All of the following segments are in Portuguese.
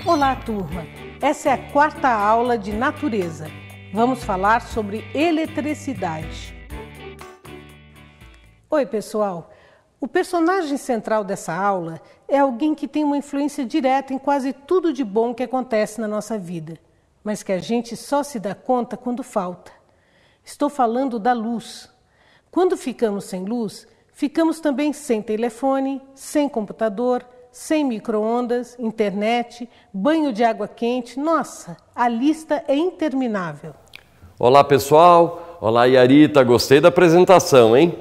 Olá, turma! Essa é a quarta aula de natureza. Vamos falar sobre eletricidade. Oi, pessoal! O personagem central dessa aula é alguém que tem uma influência direta em quase tudo de bom que acontece na nossa vida, mas que a gente só se dá conta quando falta. Estou falando da luz. Quando ficamos sem luz, ficamos também sem telefone, sem computador, sem micro-ondas, internet, banho de água quente. Nossa, a lista é interminável. Olá, pessoal. Olá, Yarita. Gostei da apresentação, hein?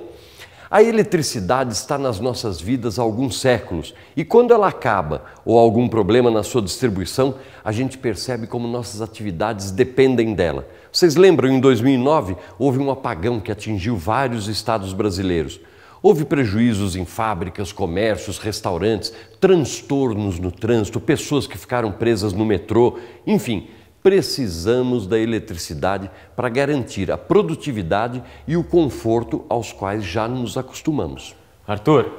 A eletricidade está nas nossas vidas há alguns séculos e quando ela acaba ou há algum problema na sua distribuição, a gente percebe como nossas atividades dependem dela. Vocês lembram, em 2009, houve um apagão que atingiu vários estados brasileiros. Houve prejuízos em fábricas, comércios, restaurantes, transtornos no trânsito, pessoas que ficaram presas no metrô, enfim, precisamos da eletricidade para garantir a produtividade e o conforto aos quais já nos acostumamos. Arthur,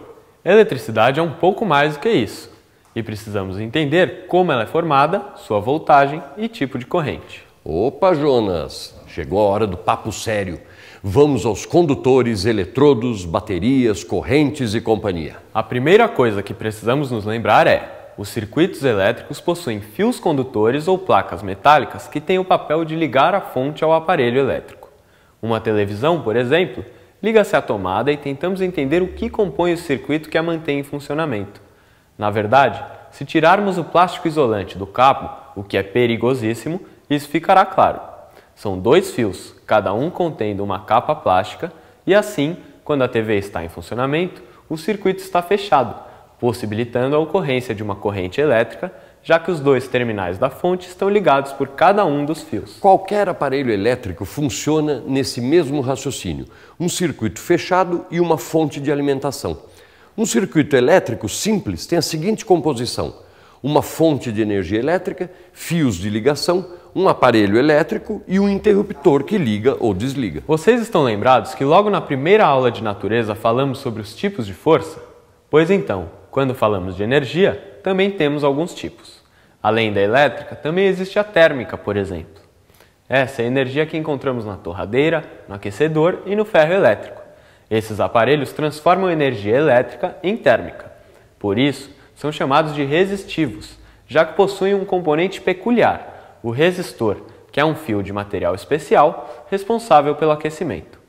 a eletricidade é um pouco mais do que isso e precisamos entender como ela é formada, sua voltagem e tipo de corrente. Opa, Jonas, chegou a hora do papo sério. Vamos aos condutores, eletrodos, baterias, correntes e companhia. A primeira coisa que precisamos nos lembrar é: os circuitos elétricos possuem fios condutores ou placas metálicas que têm o papel de ligar a fonte ao aparelho elétrico. Uma televisão, por exemplo, liga-se à tomada e tentamos entender o que compõe o circuito que a mantém em funcionamento. Na verdade, se tirarmos o plástico isolante do cabo, o que é perigosíssimo, isso ficará claro. São dois fios, cada um contendo uma capa plástica, e assim, quando a TV está em funcionamento, o circuito está fechado, possibilitando a ocorrência de uma corrente elétrica, já que os dois terminais da fonte estão ligados por cada um dos fios. Qualquer aparelho elétrico funciona nesse mesmo raciocínio: um circuito fechado e uma fonte de alimentação. Um circuito elétrico simples tem a seguinte composição: uma fonte de energia elétrica, fios de ligação, um aparelho elétrico e um interruptor que liga ou desliga. Vocês estão lembrados que logo na primeira aula de natureza falamos sobre os tipos de força? Pois então, quando falamos de energia, também temos alguns tipos. Além da elétrica, também existe a térmica, por exemplo. Essa é a energia que encontramos na torradeira, no aquecedor e no ferro elétrico. Esses aparelhos transformam a energia elétrica em térmica. Por isso, são chamados de resistivos, já que possuem um componente peculiar, o resistor, que é um fio de material especial responsável pelo aquecimento.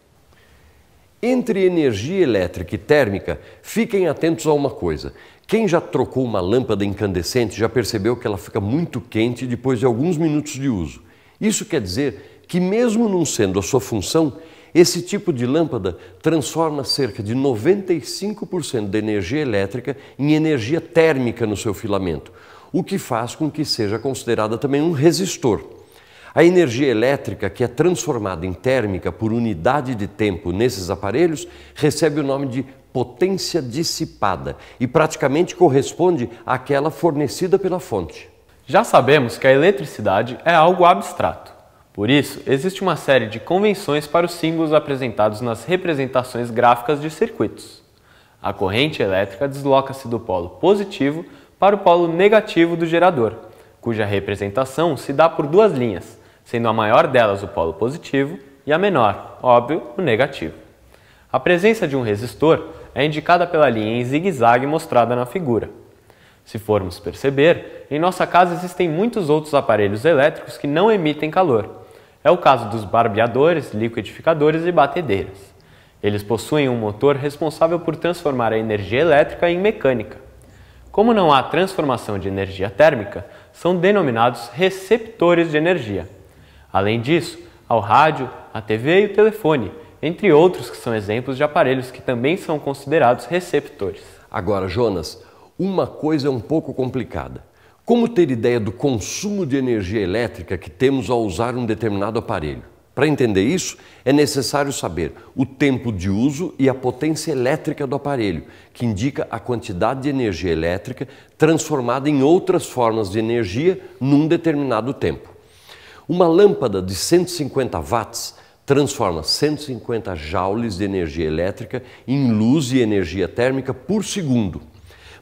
Entre energia elétrica e térmica, fiquem atentos a uma coisa. Quem já trocou uma lâmpada incandescente já percebeu que ela fica muito quente depois de alguns minutos de uso. Isso quer dizer que, mesmo não sendo a sua função, esse tipo de lâmpada transforma cerca de 95% da energia elétrica em energia térmica no seu filamento, o que faz com que seja considerada também um resistor. A energia elétrica, que é transformada em térmica por unidade de tempo nesses aparelhos, recebe o nome de potência dissipada e praticamente corresponde àquela fornecida pela fonte. Já sabemos que a eletricidade é algo abstrato. Por isso, existe uma série de convenções para os símbolos apresentados nas representações gráficas de circuitos. A corrente elétrica desloca-se do polo positivo para o polo negativo do gerador, cuja representação se dá por duas linhas, sendo a maior delas o polo positivo e a menor, óbvio, o negativo. A presença de um resistor é indicada pela linha em zigue-zague mostrada na figura. Se formos perceber, em nossa casa existem muitos outros aparelhos elétricos que não emitem calor. É o caso dos barbeadores, liquidificadores e batedeiras. Eles possuem um motor responsável por transformar a energia elétrica em mecânica. Como não há transformação de energia térmica, são denominados receptores de energia. Além disso, há o rádio, a TV e o telefone, entre outros que são exemplos de aparelhos que também são considerados receptores. Agora, Jonas, uma coisa é um pouco complicada. Como ter ideia do consumo de energia elétrica que temos ao usar um determinado aparelho? Para entender isso, é necessário saber o tempo de uso e a potência elétrica do aparelho, que indica a quantidade de energia elétrica transformada em outras formas de energia num determinado tempo. Uma lâmpada de 150 watts transforma 150 joules de energia elétrica em luz e energia térmica por segundo.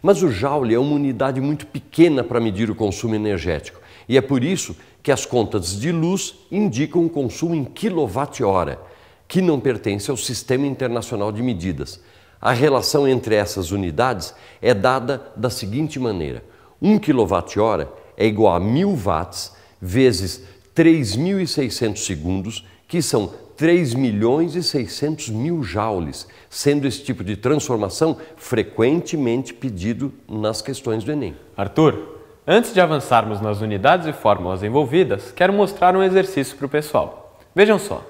Mas o joule é uma unidade muito pequena para medir o consumo energético e é por isso que as contas de luz indicam o consumo em quilowatt-hora, que não pertence ao Sistema Internacional de Medidas. A relação entre essas unidades é dada da seguinte maneira: 1 kWh é igual a 1000 watts vezes 3.600 segundos, que são 3.600.000 joules, sendo esse tipo de transformação frequentemente pedido nas questões do Enem. Arthur, antes de avançarmos nas unidades e fórmulas envolvidas, quero mostrar um exercício para o pessoal. Vejam só.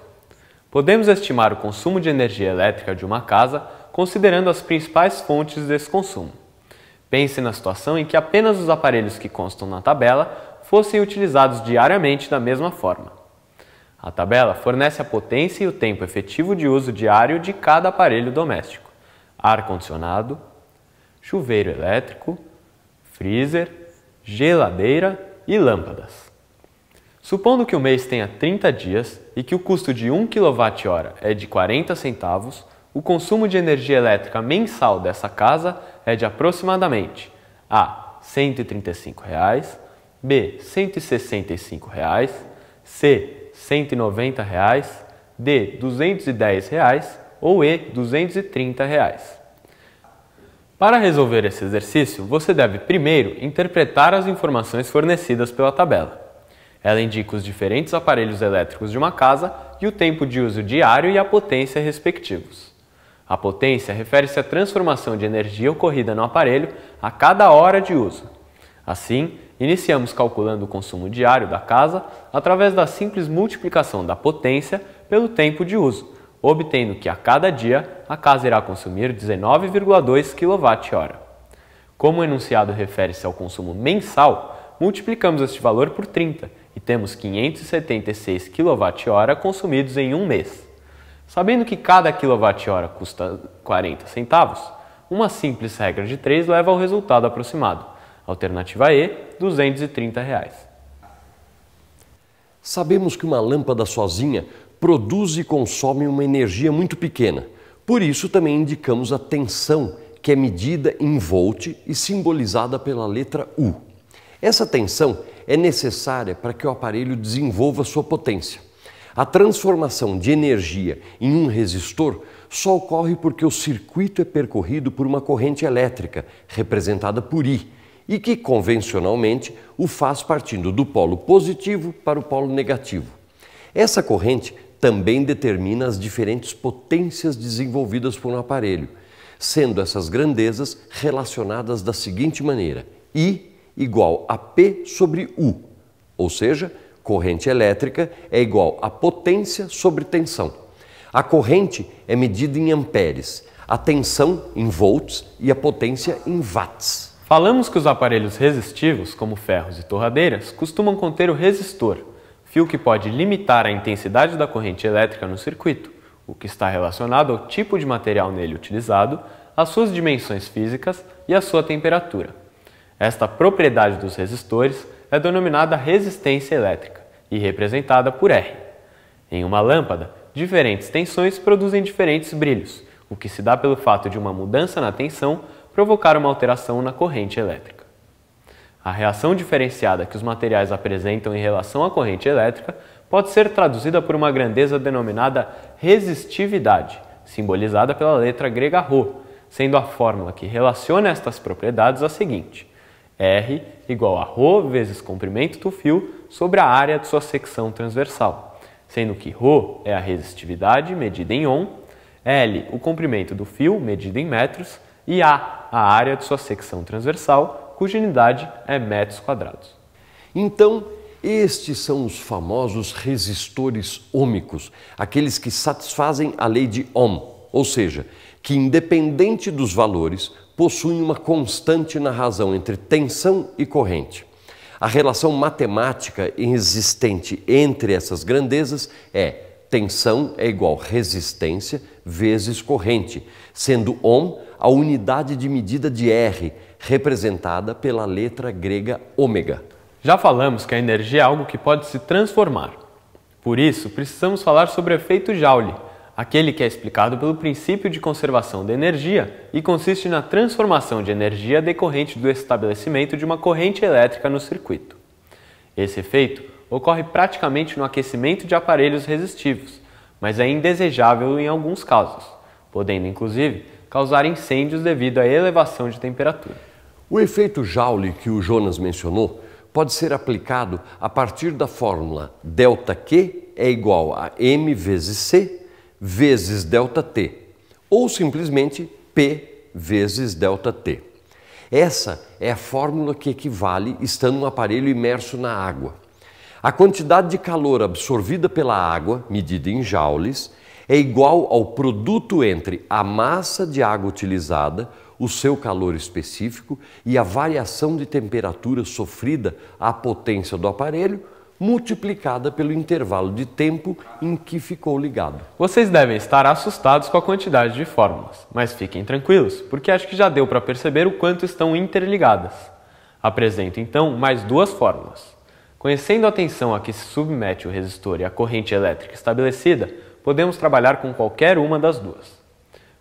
Podemos estimar o consumo de energia elétrica de uma casa considerando as principais fontes desse consumo. Pense na situação em que apenas os aparelhos que constam na tabela fossem utilizados diariamente da mesma forma. A tabela fornece a potência e o tempo efetivo de uso diário de cada aparelho doméstico: ar-condicionado, chuveiro elétrico, freezer, geladeira e lâmpadas. Supondo que o mês tenha 30 dias e que o custo de 1 kWh é de 40 centavos, o consumo de energia elétrica mensal dessa casa é de aproximadamente A. R$ 135, B. R$ 165, C. R$ 190, D. R$ 210 ou E. R$ 230. Para resolver esse exercício, você deve primeiro interpretar as informações fornecidas pela tabela. Ela indica os diferentes aparelhos elétricos de uma casa e o tempo de uso diário e a potência respectivos. A potência refere-se à transformação de energia ocorrida no aparelho a cada hora de uso. Assim, iniciamos calculando o consumo diário da casa através da simples multiplicação da potência pelo tempo de uso, obtendo que a cada dia a casa irá consumir 19,2 kWh. Como o enunciado refere-se ao consumo mensal, multiplicamos este valor por 30 e temos 576 kWh consumidos em um mês. Sabendo que cada kWh custa 40 centavos, uma simples regra de 3 leva ao resultado aproximado. Alternativa E, R$ 230. Sabemos que uma lâmpada sozinha produz e consome uma energia muito pequena. Por isso também indicamos a tensão, que é medida em volt e simbolizada pela letra U. Essa tensão é necessária para que o aparelho desenvolva sua potência. A transformação de energia em um resistor só ocorre porque o circuito é percorrido por uma corrente elétrica, representada por I, e que convencionalmente o faz partindo do polo positivo para o polo negativo. Essa corrente também determina as diferentes potências desenvolvidas por um aparelho, sendo essas grandezas relacionadas da seguinte maneira: I igual a P sobre U, ou seja, corrente elétrica é igual a potência sobre tensão. A corrente é medida em amperes, a tensão em volts e a potência em watts. Falamos que os aparelhos resistivos, como ferros e torradeiras, costumam conter o resistor, fio que pode limitar a intensidade da corrente elétrica no circuito, o que está relacionado ao tipo de material nele utilizado, às suas dimensões físicas e à sua temperatura. Esta propriedade dos resistores é denominada resistência elétrica e representada por R. Em uma lâmpada, diferentes tensões produzem diferentes brilhos, o que se dá pelo fato de uma mudança na tensão provocar uma alteração na corrente elétrica. A reação diferenciada que os materiais apresentam em relação à corrente elétrica pode ser traduzida por uma grandeza denominada resistividade, simbolizada pela letra grega ρ, sendo a fórmula que relaciona estas propriedades a seguinte: R igual a ρ vezes comprimento do fio sobre a área de sua secção transversal, sendo que ρ é a resistividade medida em ohm, L o comprimento do fio medido em metros e A a área de sua secção transversal, cuja unidade é metros quadrados. Então, estes são os famosos resistores ôhmicos, aqueles que satisfazem a lei de Ohm, ou seja, que independente dos valores, possuem uma constante na razão entre tensão e corrente. A relação matemática existente entre essas grandezas é tensão é igual resistência vezes corrente, sendo Ohm a unidade de medida de R, representada pela letra grega ômega. Já falamos que a energia é algo que pode se transformar. Por isso, precisamos falar sobre o efeito Joule, aquele que é explicado pelo princípio de conservação da energia e consiste na transformação de energia decorrente do estabelecimento de uma corrente elétrica no circuito. Esse efeito ocorre praticamente no aquecimento de aparelhos resistivos, mas é indesejável em alguns casos, podendo inclusive causar incêndios devido à elevação de temperatura. O efeito Joule que o Jonas mencionou pode ser aplicado a partir da fórmula ΔQ é igual a M vezes C vezes ΔT, ou simplesmente P vezes ΔT. Essa é a fórmula que equivale estando um aparelho imerso na água. A quantidade de calor absorvida pela água, medida em joules, é igual ao produto entre a massa de água utilizada, o seu calor específico e a variação de temperatura sofrida à potência do aparelho, multiplicada pelo intervalo de tempo em que ficou ligado. Vocês devem estar assustados com a quantidade de fórmulas, mas fiquem tranquilos, porque acho que já deu para perceber o quanto estão interligadas. Apresento então mais duas fórmulas. Conhecendo a tensão a que se submete o resistor e a corrente elétrica estabelecida, podemos trabalhar com qualquer uma das duas.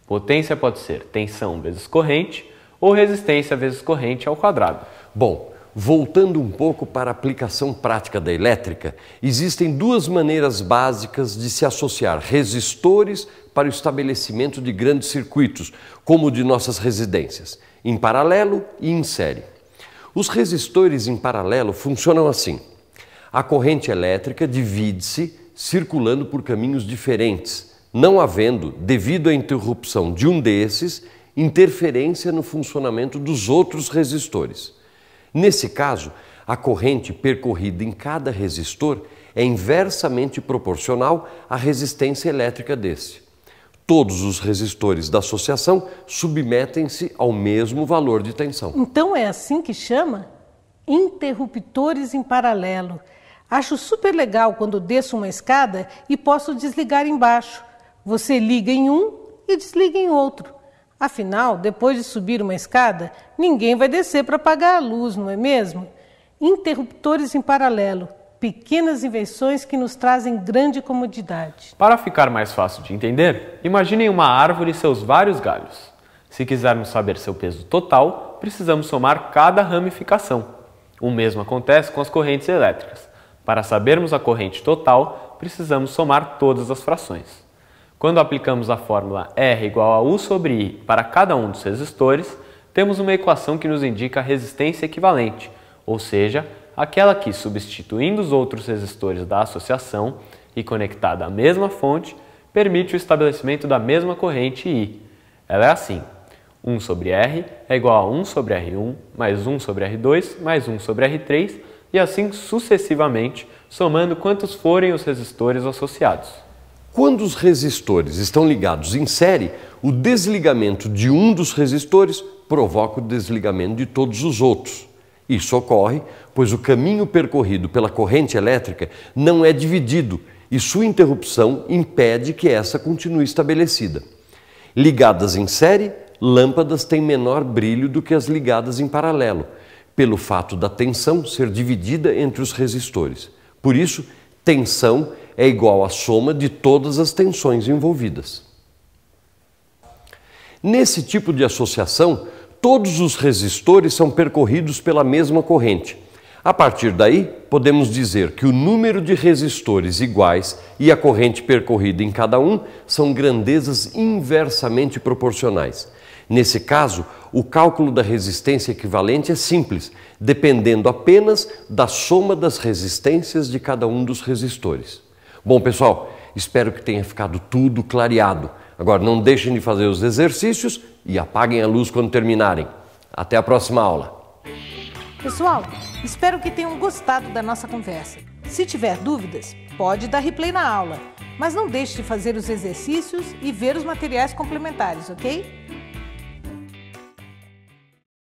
Potência pode ser tensão vezes corrente ou resistência vezes corrente ao quadrado. Bom, voltando um pouco para a aplicação prática da elétrica, existem duas maneiras básicas de se associar resistores para o estabelecimento de grandes circuitos, como o de nossas residências, em paralelo e em série. Os resistores em paralelo funcionam assim. A corrente elétrica divide-se circulando por caminhos diferentes, não havendo, devido à interrupção de um desses, interferência no funcionamento dos outros resistores. Nesse caso, a corrente percorrida em cada resistor é inversamente proporcional à resistência elétrica desse. Todos os resistores da associação submetem-se ao mesmo valor de tensão. Então é assim que chama? Interruptores em paralelo. Acho super legal quando desço uma escada e posso desligar embaixo. Você liga em um e desliga em outro. Afinal, depois de subir uma escada, ninguém vai descer para apagar a luz, não é mesmo? Interruptores em paralelo. Pequenas invenções que nos trazem grande comodidade. Para ficar mais fácil de entender, imaginem uma árvore e seus vários galhos. Se quisermos saber seu peso total, precisamos somar cada ramificação. O mesmo acontece com as correntes elétricas. Para sabermos a corrente total, precisamos somar todas as frações. Quando aplicamos a fórmula R igual a U sobre I para cada um dos resistores, temos uma equação que nos indica a resistência equivalente, ou seja, aquela que, substituindo os outros resistores da associação e conectada à mesma fonte, permite o estabelecimento da mesma corrente I. Ela é assim: 1 sobre R é igual a 1 sobre R1, mais 1 sobre R2, mais 1 sobre R3, e assim sucessivamente, somando quantos forem os resistores associados. Quando os resistores estão ligados em série, o desligamento de um dos resistores provoca o desligamento de todos os outros. Isso ocorre pois o caminho percorrido pela corrente elétrica não é dividido e sua interrupção impede que essa continue estabelecida. Ligadas em série, lâmpadas têm menor brilho do que as ligadas em paralelo, pelo fato da tensão ser dividida entre os resistores. Por isso, tensão é igual à soma de todas as tensões envolvidas. Nesse tipo de associação, todos os resistores são percorridos pela mesma corrente. A partir daí, podemos dizer que o número de resistores iguais e a corrente percorrida em cada um são grandezas inversamente proporcionais. Nesse caso, o cálculo da resistência equivalente é simples, dependendo apenas da soma das resistências de cada um dos resistores. Bom, pessoal, espero que tenha ficado tudo clareado. Agora, não deixem de fazer os exercícios e apaguem a luz quando terminarem. Até a próxima aula. Pessoal, espero que tenham gostado da nossa conversa. Se tiver dúvidas, pode dar replay na aula, mas não deixe de fazer os exercícios e ver os materiais complementares, ok?